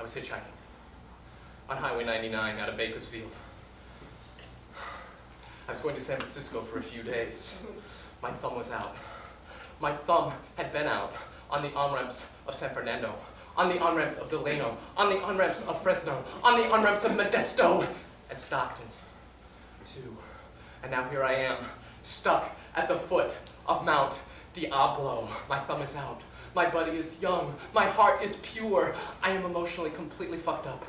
was hitchhiking on Highway 99 out of Bakersfield. I was going to San Francisco for a few days. My thumb was out. My thumb had been out on the on-ramps of San Fernando, on the on-ramps of Delano, on the on-ramps of Fresno, on the on-ramps of Modesto and Stockton, too. And now here I am, stuck at the foot of Mount Diablo. My thumb is out. My body is young. My heart is pure. I am emotionally completely fucked up.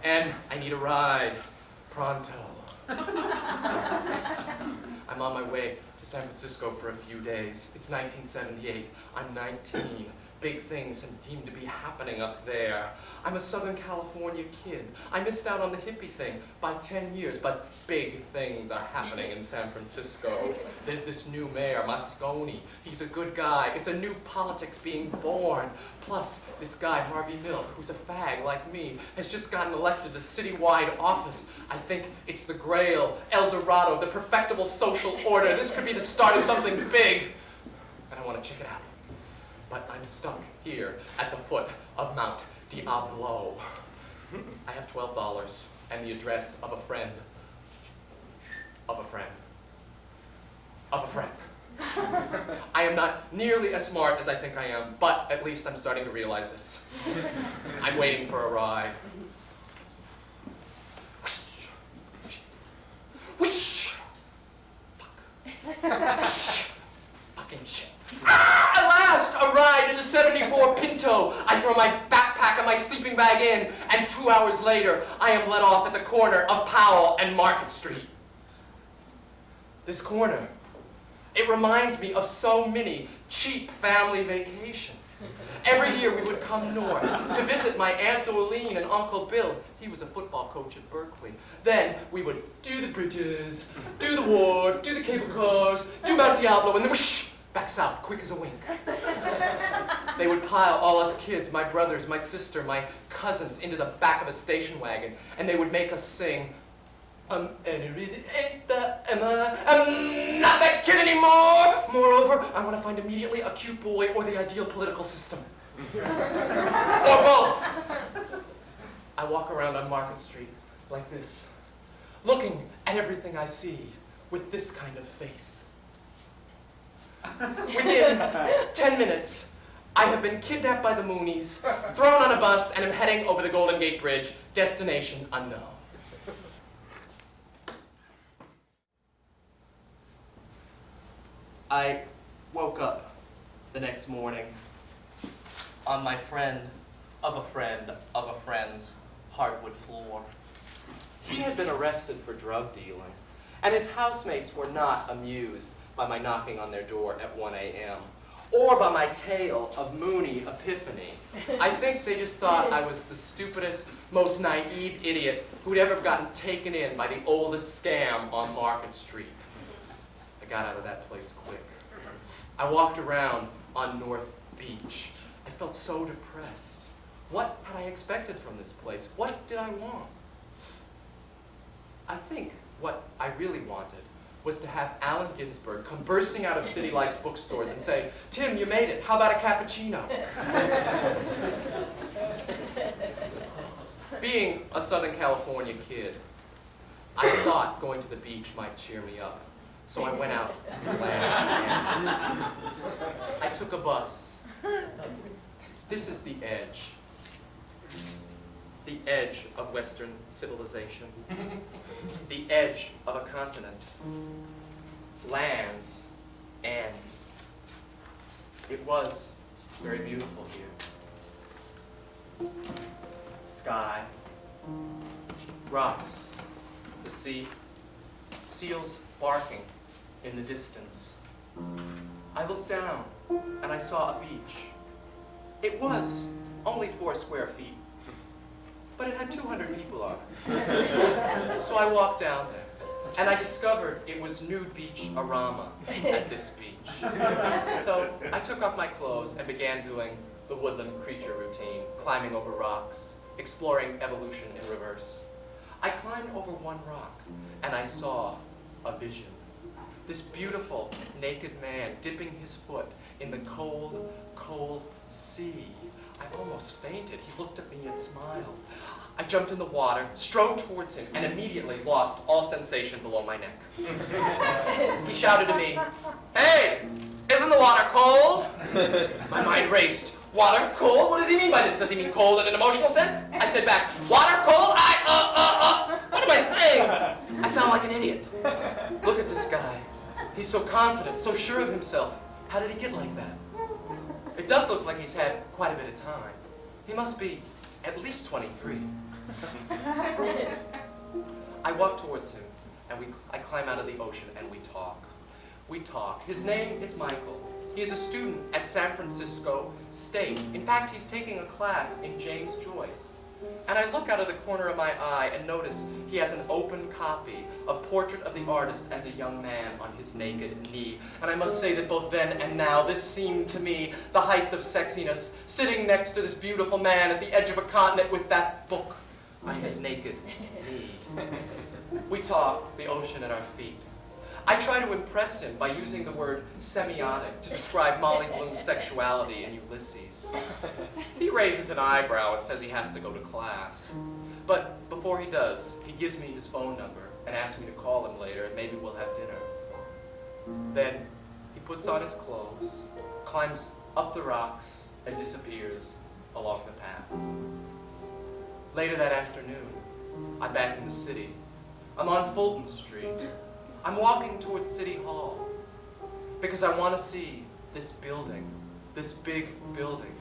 And I need a ride. Pronto. I'm on my way to San Francisco for a few days. It's 1978. I'm 19. Big things seem to be happening up there. I'm a Southern California kid. I missed out on the hippie thing by 10 years, but big things are happening in San Francisco. There's this new mayor, Mahagony. He's a good guy. It's a new politics being born. Plus, this guy, Harvey Milk, who's a fag like me, has just gotten elected to citywide office. I think it's the Grail, El Dorado, the perfectible social order. This could be the start of something big. And I want to check it out. But I'm stuck here at the foot of Mount Diablo. I have $12 and the address of a friend. Of a friend. Of a friend. I am not nearly as smart as I think I am, but at least I'm starting to realize this. I'm waiting for a ride. Whoosh! Fuck. Fucking shit. Ah, at last, a ride in a 74 Pinto. I throw my backpack and my sleeping bag in, and 2 hours later, I am let off at the corner of Powell and Market Street. This corner, it reminds me of so many cheap family vacations. Every year we would come north to visit my Aunt Dorleen and Uncle Bill. He was a football coach at Berkeley. Then we would do the bridges, do the wharf, do the cable cars, do Mount Diablo, and then whoosh, back south, quick as a wink. They would pile all us kids, my brothers, my sister, my cousins, into the back of a station wagon, and they would make us sing, I'm not that kid anymore. Moreover, I want to find immediately a cute boy or the ideal political system. Or both. I walk around on Market Street like this, looking at everything I see with this kind of face. Within 10 minutes, I have been kidnapped by the Moonies, thrown on a bus, and am heading over the Golden Gate Bridge, destination unknown. I woke up the next morning on my friend of a friend of a friend's hardwood floor. He had been arrested for drug dealing, and his housemates were not amused by my knocking on their door at 1 a.m. or by my tale of Mooney epiphany. I think they just thought I was the stupidest, most naive idiot who'd ever gotten taken in by the oldest scam on Market Street. I got out of that place quick. I walked around on North Beach. I felt so depressed. What had I expected from this place? What did I want? I think what I really wanted was to have Allen Ginsberg come bursting out of City Lights bookstores and say, Tim, you made it. How about a cappuccino? Being a Southern California kid, I thought going to the beach might cheer me up. So I went out to land again. I took a bus. This is the edge. The edge of Western civilization. The edge of a continent. Land's end. It was very beautiful here. Sky. Rocks. The sea. Seals barking in the distance. I looked down and I saw a beach. It was only 4 square feet, but it had 200 people on it. So I walked down there and I discovered it was nude beach-arama at this beach. So I took off my clothes and began doing the woodland creature routine, climbing over rocks, exploring evolution in reverse. I climbed over one rock and I saw a vision. This beautiful, naked man dipping his foot in the cold, cold sea. I almost fainted. He looked at me and smiled. I jumped in the water, strode towards him, and immediately lost all sensation below my neck. He shouted to me, "Hey, isn't the water cold?" My mind raced. Water cold? What does he mean by this? Does he mean cold in an emotional sense? I said back, "Water cold? What am I saying?" I sound like an idiot. Look at this guy. He's so confident, so sure of himself. How did he get like that? It does look like he's had quite a bit of time. He must be at least 23. I walk towards him, and I climb out of the ocean, and we talk. We talk. His name is Michael. He is a student at San Francisco State. In fact, he's taking a class in James Joyce. And I look out of the corner of my eye and notice he has an open copy of Portrait of the Artist as a Young Man on his naked knee. And I must say that both then and now, this seemed to me the height of sexiness, sitting next to this beautiful man at the edge of a continent with that book on his naked knee. We talk, the ocean at our feet. I try to impress him by using the word semiotic to describe Molly Bloom's sexuality in Ulysses. He raises an eyebrow and says he has to go to class. But before he does, he gives me his phone number and asks me to call him later and maybe we'll have dinner. Then he puts on his clothes, climbs up the rocks, and disappears along the path. Later that afternoon, I'm back in the city. I'm on Fulton Street. I'm walking towards City Hall because I want to see this building, this big building,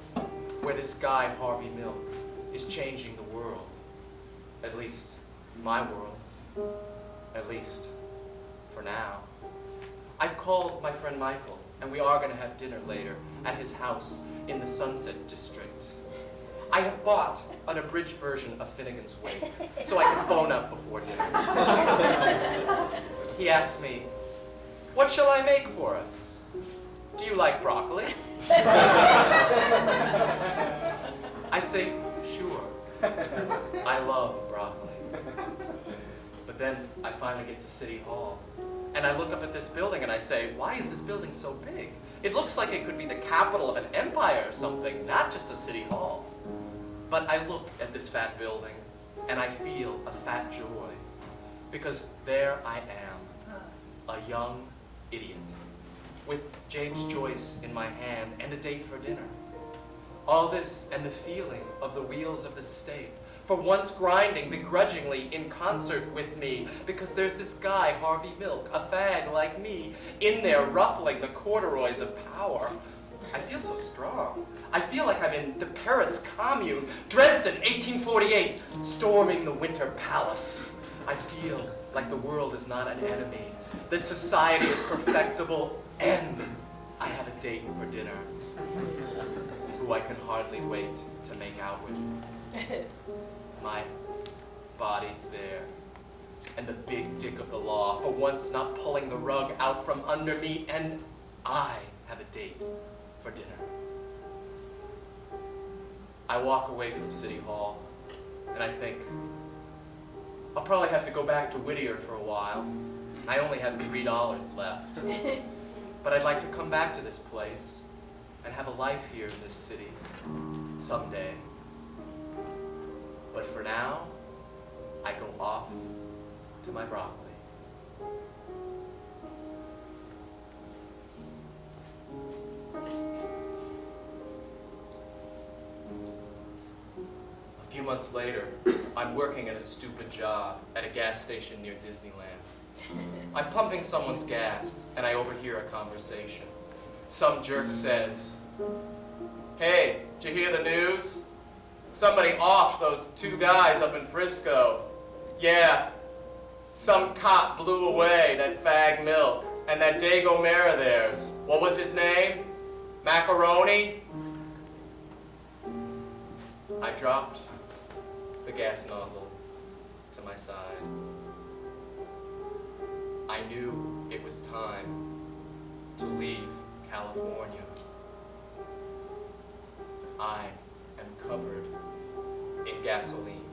where this guy, Harvey Milk, is changing the world. At least my world. At least for now. I've called my friend Michael, and we are going to have dinner later at his house in the Sunset District. I have bought an abridged version of Finnegan's Wake, so I can bone up before dinner. He asked me, "What shall I make for us? Do you like broccoli?" I say, "Sure. I love broccoli." But then I finally get to City Hall, and I look up at this building and I say, "Why is this building so big? It looks like it could be the capital of an empire or something, not just a city hall." But I look at this fat building, and I feel a fat joy, because there I am, a young idiot, with James Joyce in my hand and a date for dinner. All this and the feeling of the wheels of the state, for once grinding begrudgingly in concert with me, because there's this guy, Harvey Milk, a fag like me, in there ruffling the corduroys of power. I feel so strong. I feel like I'm in the Paris Commune, Dresden, 1848, storming the Winter Palace. I feel like the world is not an enemy, that society is perfectible, and I have a date for dinner, who I can hardly wait to make out with. My body there, and the big dick of the law, for once not pulling the rug out from under me, and I have a date for dinner. I walk away from City Hall, and I think, I'll probably have to go back to Whittier for a while. I only have $3 left. But I'd like to come back to this place and have a life here in this city someday. But for now, I go off to my broccoli. A few months later, I'm working at a stupid job at a gas station near Disneyland. I'm pumping someone's gas, and I overhear a conversation. Some jerk says, "Hey, did you hear the news? Somebody offed those 2 guys up in Frisco. Yeah, some cop blew away that fag Milk, and that Dago Mayor of theirs. What was his name? Macaroni?" I dropped the gas nozzle to my side. I knew it was time to leave California. I am covered in gasoline.